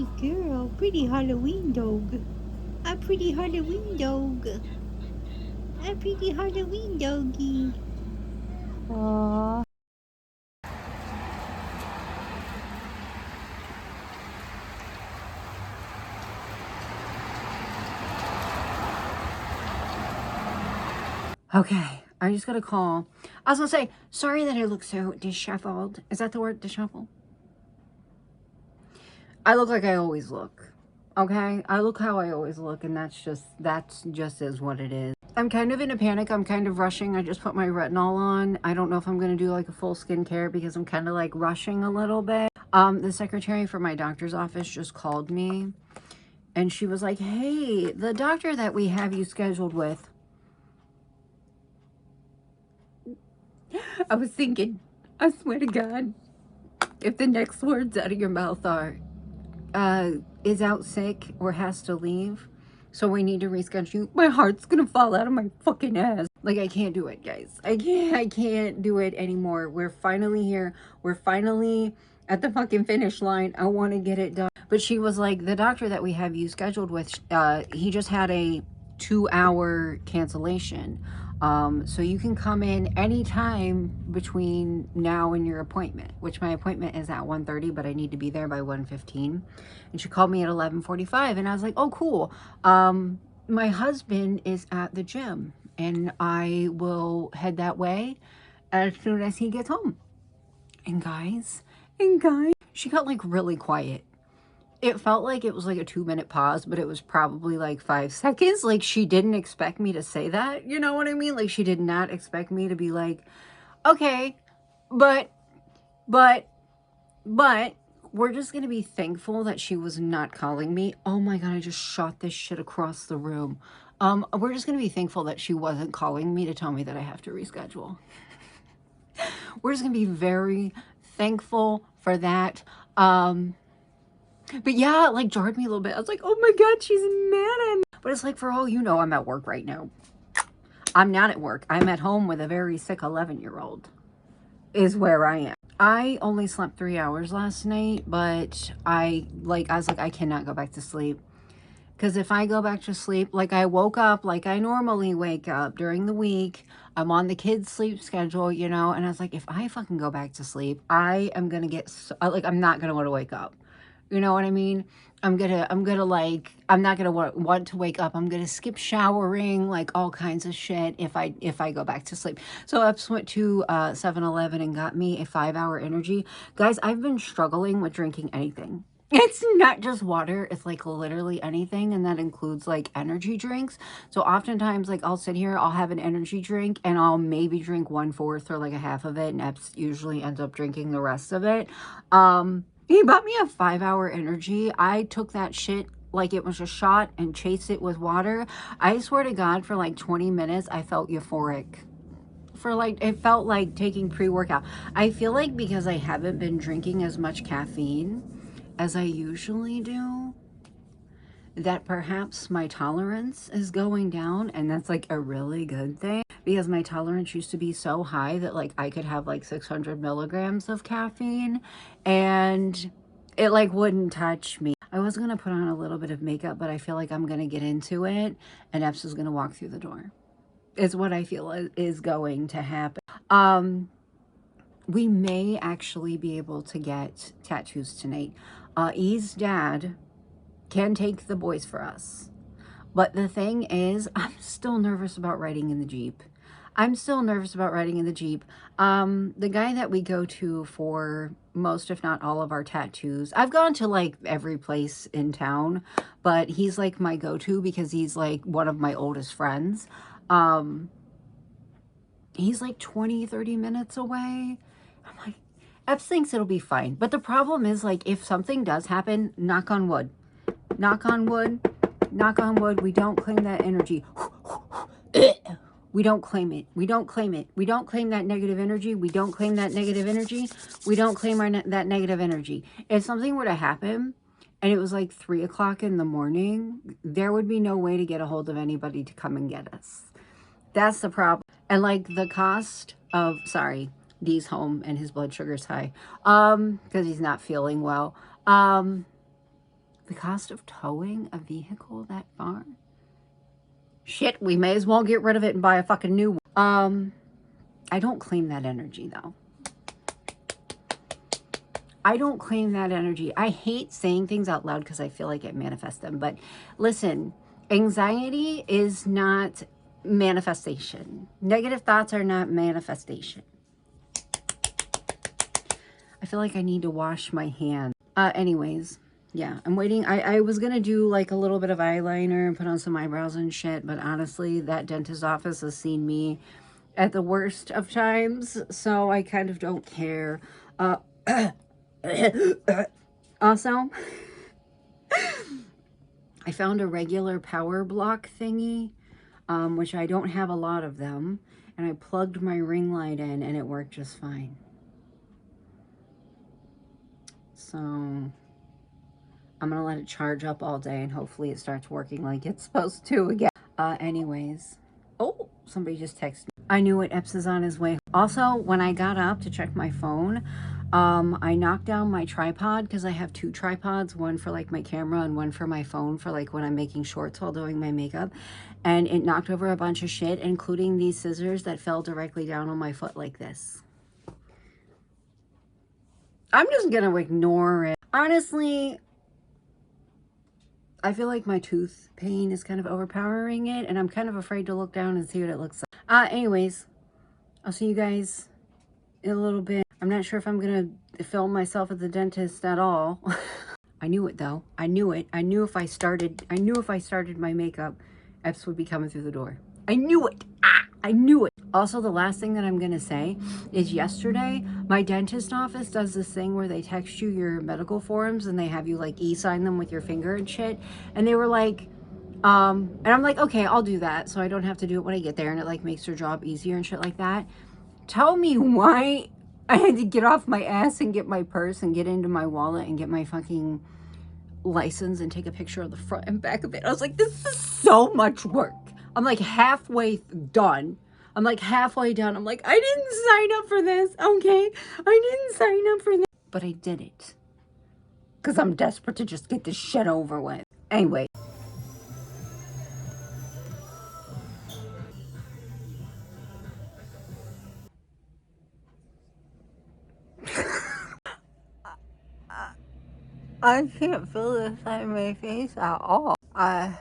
pretty girl, pretty Halloween dog. A pretty Halloween dog. A pretty Halloween doggy. Aww. Okay, I just got a call. I was gonna say, sorry that I look so disheveled. Is that the word, disheveled? I look like I always look. Okay? I look how I always look, and that's just is what it is. I'm kind of in a panic. I'm kind of rushing. I just put my retinol on. I don't know if I'm gonna do like a full skincare because I'm kind of like rushing a little bit. The secretary for my doctor's office just called me, and she was like, hey, the doctor that we have you scheduled with. I was thinking, I swear to God, if the next words out of your mouth are, is out sick or has to leave, so we need to reschedule you, my heart's gonna fall out of my fucking ass. Like, I can't do it, guys. I can't do it anymore. We're finally here. We're finally at the fucking finish line. I want to get it done. But she was like, the doctor that we have you scheduled with, he just had a 2-hour cancellation. So you can come in anytime between now and your appointment, which my appointment is at 1:30, but I need to be there by 1:15. And she called me at 11:45, and I was like, oh, cool. My husband is at the gym, and I will head that way as soon as he gets home. And guys, she got like really quiet. It felt like it was like a 2-minute pause, but it was probably like 5 seconds. Like, she didn't expect me to say that. You know what I mean? Like, she did not expect me to be like, okay, but, we're just going to be thankful that she was not calling me. Oh my God, I just shot this shit across the room. We're just going to be thankful that she wasn't calling me to tell me that I have to reschedule. We're just going to be very thankful for that. But yeah, it like jarred me a little bit. I was like, oh my God, she's mad at me. But it's like, for all you know, I'm at work right now. I'm not at work. I'm at home with a very sick 11-year-old is where I am. I only slept 3 hours last night, but I was like, I cannot go back to sleep. Because if I go back to sleep, like I woke up like I normally wake up during the week, I'm on the kids' sleep schedule, you know, and I was like, if I fucking go back to sleep, I am going to get, like, I'm not going to want to wake up. You know what I mean? I'm gonna like, I'm not gonna want to wake up. I'm gonna skip showering, like all kinds of shit if I go back to sleep. So I just went to 7-Eleven and got me a 5-hour energy. Guys, I've been struggling with drinking anything. It's not just water, it's like literally anything, and that includes like energy drinks. So oftentimes, like, I'll sit here, I'll have an energy drink, and I'll maybe drink 1/4 or like a half of it, and Epps usually ends up drinking the rest of it. He bought me a 5-hour energy. I took that shit like it was a shot and chased it with water. I swear to God, for like 20 minutes, I felt euphoric. For like, it felt like taking pre-workout. I feel like because I haven't been drinking as much caffeine as I usually do, that perhaps my tolerance is going down, and that's like a really good thing, because my tolerance used to be so high that like I could have like 600 milligrams of caffeine and it like wouldn't touch me. I was gonna put on a little bit of makeup, but I feel like I'm gonna get into it and Epps is gonna walk through the door. It's what I feel is going to happen. We may actually be able to get tattoos tonight. E's dad can take the boys for us. But the thing is, I'm still nervous about riding in the Jeep. I'm still nervous about riding in the Jeep. The guy that we go to for most, if not all of our tattoos, I've gone to like every place in town, but he's like my go-to because he's like one of my oldest friends. He's like 20-30 minutes away. I'm like, Epps thinks it'll be fine. But the problem is, like, if something does happen, knock on wood, knock on wood, knock on wood, we don't claim that energy. We don't claim it. We don't claim it. We don't claim that negative energy. We don't claim that negative energy. We don't claim that negative energy. If something were to happen and it was like 3 o'clock in the morning, there would be no way to get a hold of anybody to come and get us. That's the problem. And like the cost of, sorry, Dee's home and his blood sugar's high, because he's not feeling well. The cost of towing a vehicle that far? Shit, we may as well get rid of it and buy a fucking new one. I don't claim that energy, though. I don't claim that energy. I hate saying things out loud because I feel like it manifests them. But listen, anxiety is not manifestation. Negative thoughts are not manifestation. I feel like I need to wash my hands. Anyways, yeah, I'm waiting. I was going to do like a little bit of eyeliner and put on some eyebrows and shit. But honestly, that dentist office has seen me at the worst of times. So I kind of don't care. Also, I found a regular power block thingy, which I don't have a lot of them, and I plugged my ring light in and it worked just fine. So I'm gonna let it charge up all day and hopefully it starts working like it's supposed to again. Anyways, oh, somebody just texted me. I knew it. Epps is on his way. Also, when I got up to check my phone, I knocked down my tripod because I have two tripods, one for like my camera and one for my phone for like when I'm making shorts while doing my makeup. And it knocked over a bunch of shit, including these scissors that fell directly down on my foot like this. I'm just gonna ignore it. Honestly, I feel like my tooth pain is kind of overpowering it, and I'm kind of afraid to look down and see what it looks like. Anyways, I'll see you guys in a little bit. I'm not sure if I'm gonna film myself at the dentist at all. I knew it though. I knew it. I knew if I started my makeup, Epps would be coming through the door. I knew it. I knew it. Also, the last thing that I'm gonna say is yesterday, my dentist office does this thing where they text you your medical forms and they have you like e-sign them with your finger and shit. And they were like, and I'm like, okay, I'll do that so I don't have to do it when I get there, and it like makes their job easier and shit like that. Tell me why I had to get off my ass and get my purse and get into my wallet and get my fucking license and take a picture of the front and back of it. I was like, this is so much work. I'm like halfway done. I'm like halfway done. I'm like, I didn't sign up for this, okay? I didn't sign up for this. But I did it. Because I'm desperate to just get this shit over with. Anyway. I can't feel this on my face at all. I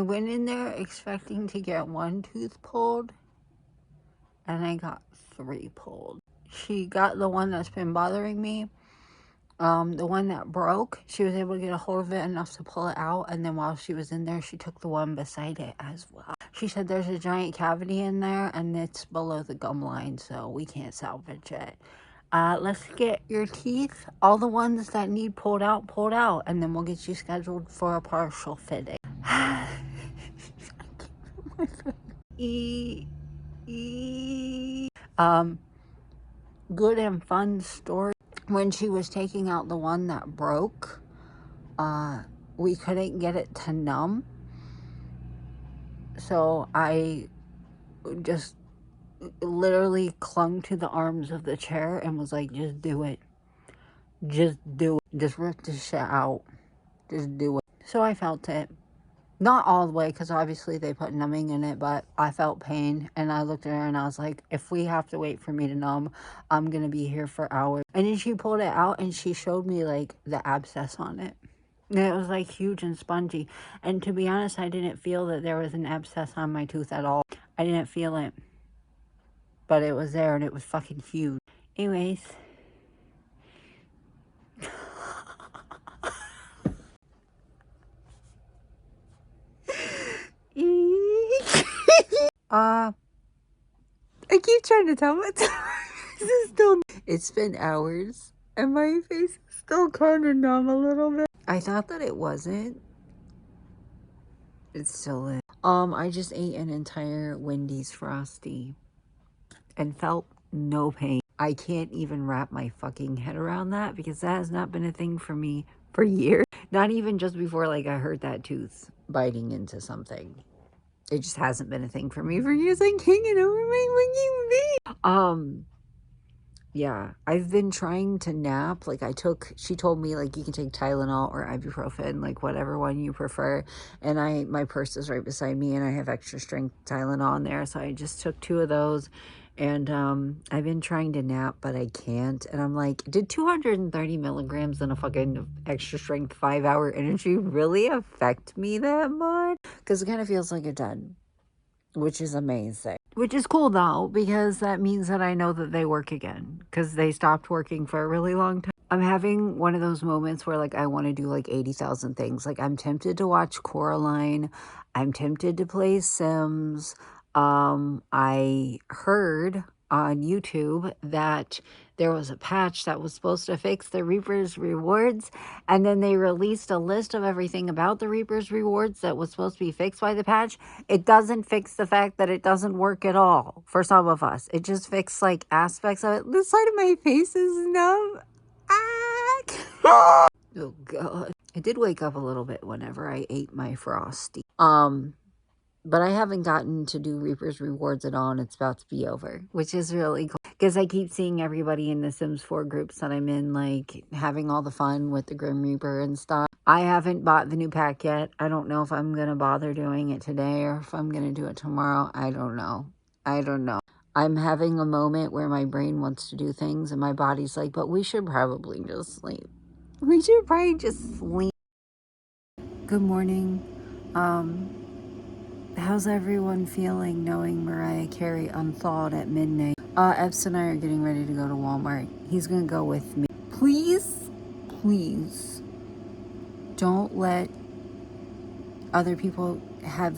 went in there expecting to get one tooth pulled, and I got 3 pulled. She got the one that's been bothering me. The one that broke, she was able to get a hold of it enough to pull it out, and then while she was in there, she took the one beside it as well. She said there's a giant cavity in there, and it's below the gum line, so we can't salvage it. Let's get your teeth, all the ones that need pulled out, and then we'll get you scheduled for a partial fitting. Good and fun story. When she was taking out the one that broke, we couldn't get it to numb. So I just literally clung to the arms of the chair and was like, just do it. Just do it. Just rip this shit out. Just do it. So I felt it. Not all the way, because obviously they put numbing in it, but I felt pain, and I looked at her and I was like, if we have to wait for me to numb, I'm gonna be here for hours. And then she pulled it out and she showed me like the abscess on it, and it was like huge and spongy. And to be honest, I didn't feel that there was an abscess on my tooth at all. I didn't feel it, but it was there and it was fucking huge. Anyways, I keep trying to tell myself this is still. It's been hours and my face is still kind of numb a little bit. I thought that it wasn't. It still is. I just ate an entire Wendy's Frosty and felt no pain. I can't even wrap my fucking head around that, because that has not been a thing for me for years. Not even just before like I hurt that tooth biting into something. It just hasn't been a thing for me for years. I can't get over my fucking face. Yeah, I've been trying to nap. Like she told me like you can take Tylenol or ibuprofen, like whatever one you prefer. And my purse is right beside me and I have extra strength Tylenol in there. So I just took 2 of those and I've been trying to nap, but I can't. And I'm like, did 230 milligrams in a fucking extra strength 5-hour energy really affect me that much? Because it kind of feels like it did, which is amazing. Which is cool though, because that means that I know that they work again, because they stopped working for a really long time. I'm having one of those moments where like I want to do like 80,000 things. Like I'm tempted to watch Coraline. I'm tempted to play Sims. I heard on YouTube that there was a patch that was supposed to fix the Reaper's Rewards, and then they released a list of everything about the Reaper's Rewards that was supposed to be fixed by the patch. It doesn't fix the fact that it doesn't work at all for some of us. It just fixed like aspects of it. The side of my face is numb. Ah! Oh god. I did wake up a little bit whenever I ate my Frosty. But I haven't gotten to do Reaper's Rewards at all, and it's about to be over, which is really cool. Because I keep seeing everybody in the Sims 4 groups that I'm in, like, having all the fun with the Grim Reaper and stuff. I haven't bought the new pack yet. I don't know if I'm going to bother doing it today or if I'm going to do it tomorrow. I don't know. I'm having a moment where my brain wants to do things, and my body's like, but we should probably just sleep. We should probably just sleep. Good morning. How's everyone feeling knowing Mariah Carey unthawed at midnight? Epps and I are getting ready to go to Walmart. He's gonna go with me. Please, please, don't let other people how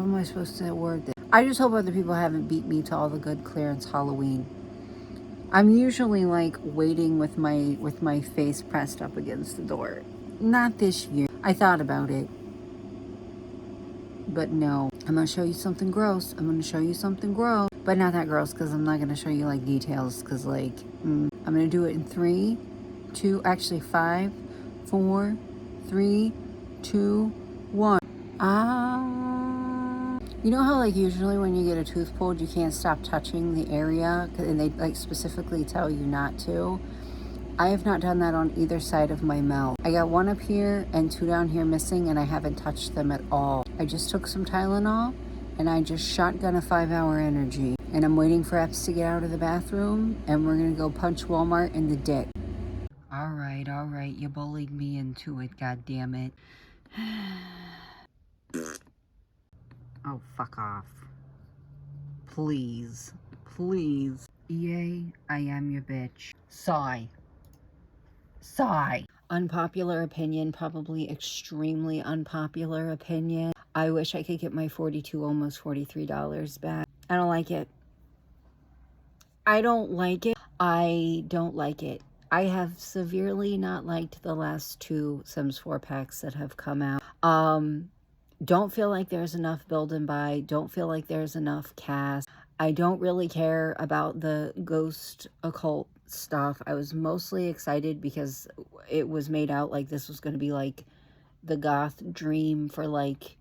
am I supposed to word this? I just hope other people haven't beat me to all the good clearance Halloween. I'm usually like waiting with my face pressed up against the door. Not this year. I thought about it. But no, I'm going to show you something gross. But not that gross, because I'm not going to show you like details, because like, I'm going to do it in 3, 2, actually 5, 4, 3, 2, 1. You know how like usually when you get a tooth pulled, you can't stop touching the area, and they like specifically tell you not to? I have not done that on either side of my mouth. I got 1 up here and 2 down here missing, and I haven't touched them at all. I just took some Tylenol and I just shotgun a 5-hour energy. And I'm waiting for Epps to get out of the bathroom, and we're gonna go punch Walmart in the dick. All right, you bullied me into it, god damn it. Oh, fuck off. Please. EA, I am your bitch. Sigh. Unpopular opinion, probably extremely unpopular opinion. I wish I could get my $42, almost $43 back. I don't like it. I don't like it. I have severely not liked the last 2 Sims 4 packs that have come out. Don't feel like there's enough build and buy. Don't feel like there's enough cast. I don't really care about the ghost occult stuff. I was mostly excited because it was made out like this was going to be like the goth dream for like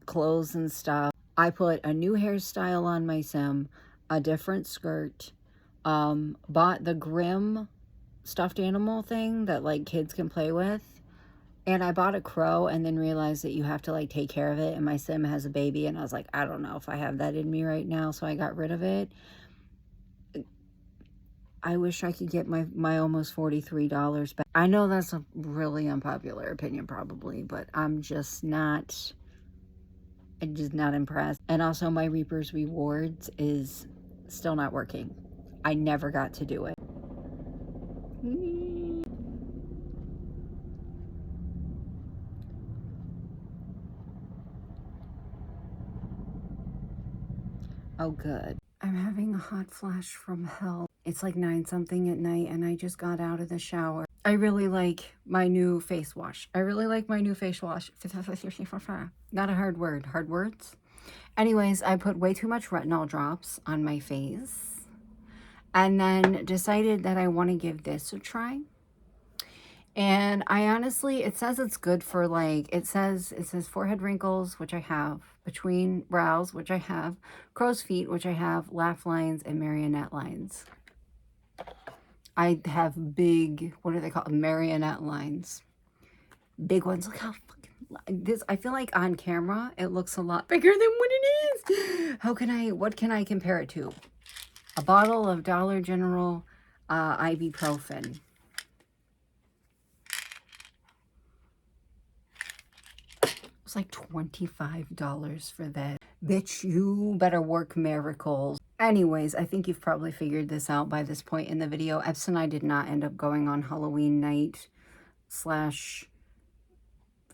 clothes and stuff. I put a new hairstyle on my Sim, a different skirt, bought the Grimm stuffed animal thing that like kids can play with. And I bought a crow and then realized that you have to like take care of it. And my Sim has a baby. And I was like, I don't know if I have that in me right now. So I got rid of it. I wish I could get my almost $43 back. I know that's a really unpopular opinion probably. But I'm just not impressed. And also my Reaper's Rewards is still not working. I never got to do it. Oh, good. I'm having a hot flash from hell. It's like 9-something at night and I just got out of the shower. I really like my new face wash. Not a hard word. Hard words? Anyways, I put way too much retinol drops on my face. And then decided that I want to give this a try. And I honestly, it says it's good for like, it says forehead wrinkles, which I have. between brows, which I have, crow's feet, which I have, laugh lines, and marionette lines. I have big, what are they called? Marionette lines. Big ones. Look how fucking this, I feel like on camera it looks a lot bigger than what it is. What can I compare it to? A bottle of Dollar General ibuprofen. It's like $25 for that. Bitch, you better work miracles. Anyways, I think you've probably figured this out by this point in the video. Epps and I did not end up going on Halloween night /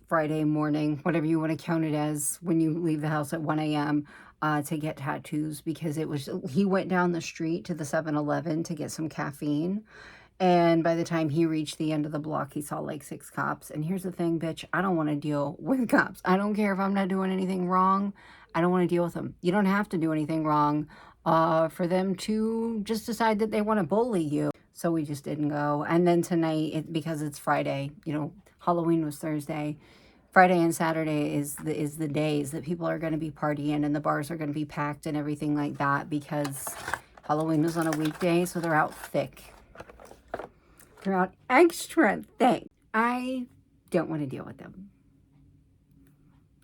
Friday morning, whatever you want to count it as, when you leave the house at 1 a.m. To get tattoos, because he went down the street to the 7-Eleven to get some caffeine. And by the time he reached the end of the block, he saw like 6 cops. And here's the thing, bitch, I don't want to deal with cops. I don't care if I'm not doing anything wrong. I don't want to deal with them. You don't have to do anything wrong for them to just decide that they want to bully you. So we just didn't go. And then tonight, because it's Friday, you know, Halloween was Thursday. Friday and Saturday is the days that people are going to be partying and the bars are going to be packed and everything like that, because Halloween was on a weekday, so they're out thick. They're out extra thick. I don't want to deal with them.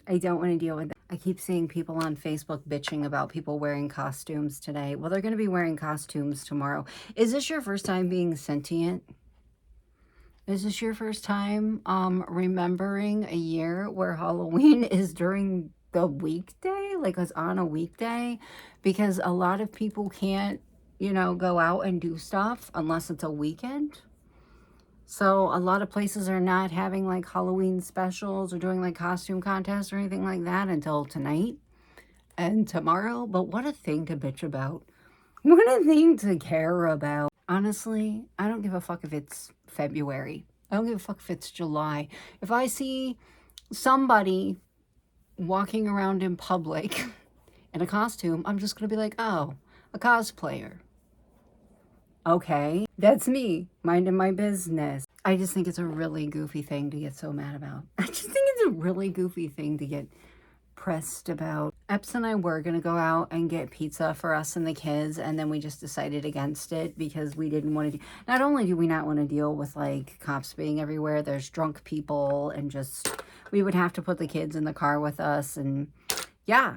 I don't want to deal with them. I keep seeing people on Facebook bitching about people wearing costumes today. Well, they're going to be wearing costumes tomorrow. Is this your first time being sentient? Is this your first time remembering a year where Halloween is during the weekday? Like it's on a weekday? Because a lot of people can't, you know, go out and do stuff unless it's a weekend. So a lot of places are not having like Halloween specials or doing like costume contests or anything like that until tonight and tomorrow. But what a thing to bitch about. What a thing to care about. Honestly, I don't give a fuck if it's February. I don't give a fuck if it's July. If I see somebody walking around in public in a costume, I'm just going to be like, oh, a cosplayer. Okay, that's me, minding my business. I just think it's a really goofy thing to get so mad about. I just think it's a really goofy thing to get pressed about. Epps and I were going to go out and get pizza for us and the kids, and then we just decided against it because we didn't want to not only do we not want to deal with like cops being everywhere, there's drunk people, and just we would have to put the kids in the car with us, and yeah,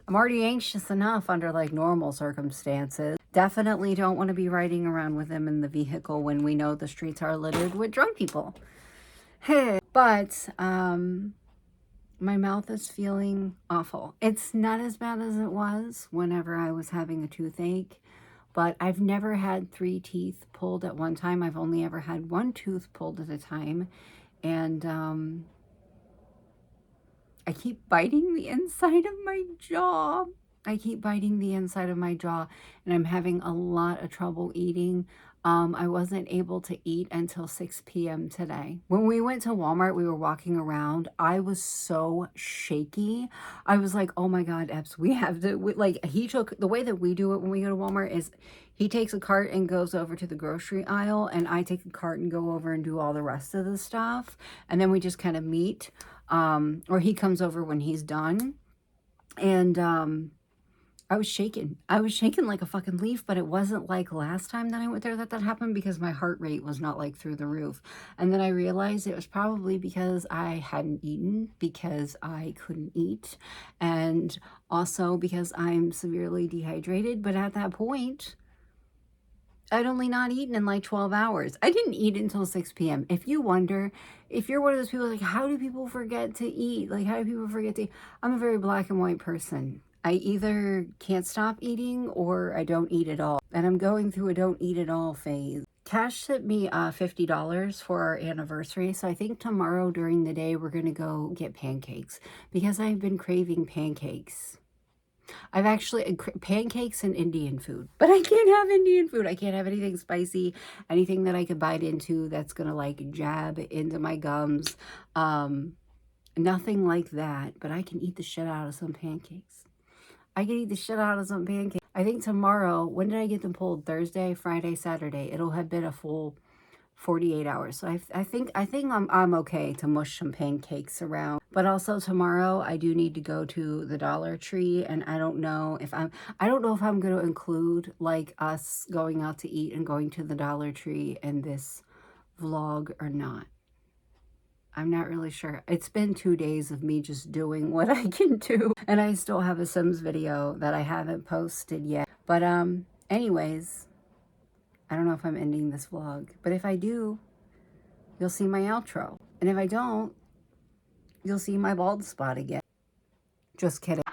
I'm already anxious enough under like normal circumstances. Definitely don't want to be riding around with them in the vehicle when we know the streets are littered with drunk people. But my mouth is feeling awful. It's not as bad as it was whenever I was having a toothache, but I've never had 3 teeth pulled at one time. I've only ever had 1 tooth pulled at a time. And I keep biting the inside of my jaw. I keep biting the inside of my jaw, and I'm having a lot of trouble eating. I wasn't able to eat until 6 p.m. today. When we went to Walmart, we were walking around. I was so shaky. I was like, oh my God, Epps, we have to, the way that we do it when we go to Walmart is he takes a cart and goes over to the grocery aisle, and I take a cart and go over and do all the rest of the stuff. And then we just kind of meet, or he comes over when he's done. And, I was shaking. I was shaking like a fucking leaf, but it wasn't like last time that I went there that happened, because my heart rate was not like through the roof. And then I realized it was probably because I hadn't eaten, because I couldn't eat, and also because I'm severely dehydrated. But at that point, I'd only not eaten in like 12 hours. I didn't eat until 6 p.m. If you wonder, if you're one of those people like, how do people forget to eat? Like, how do people forget to eat? I'm a very black and white person. I either can't stop eating or I don't eat at all. And I'm going through a don't eat at all phase. Cash sent me $50 for our anniversary. So I think tomorrow during the day, we're going to go get pancakes, because I've been craving pancakes. I've actually, pancakes and Indian food, but I can't have Indian food. I can't have anything spicy, anything that I could bite into that's going to like jab into my gums. Nothing like that, but I can eat the shit out of some pancakes. I can eat the shit out of some pancakes. I think tomorrow, when did I get them pulled? Thursday, Friday, Saturday. It'll have been a full 48 hours. So I think I'm okay to mush some pancakes around. But also tomorrow I do need to go to the Dollar Tree, and I don't know if I'm going to include like us going out to eat and going to the Dollar Tree in this vlog or not. I'm not really sure. It's been 2 days of me just doing what I can do, and I still have a Sims video that I haven't posted yet. But anyways, I don't know if I'm ending this vlog, but if I do, you'll see my outro. And if I don't, you'll see my bald spot again. Just kidding.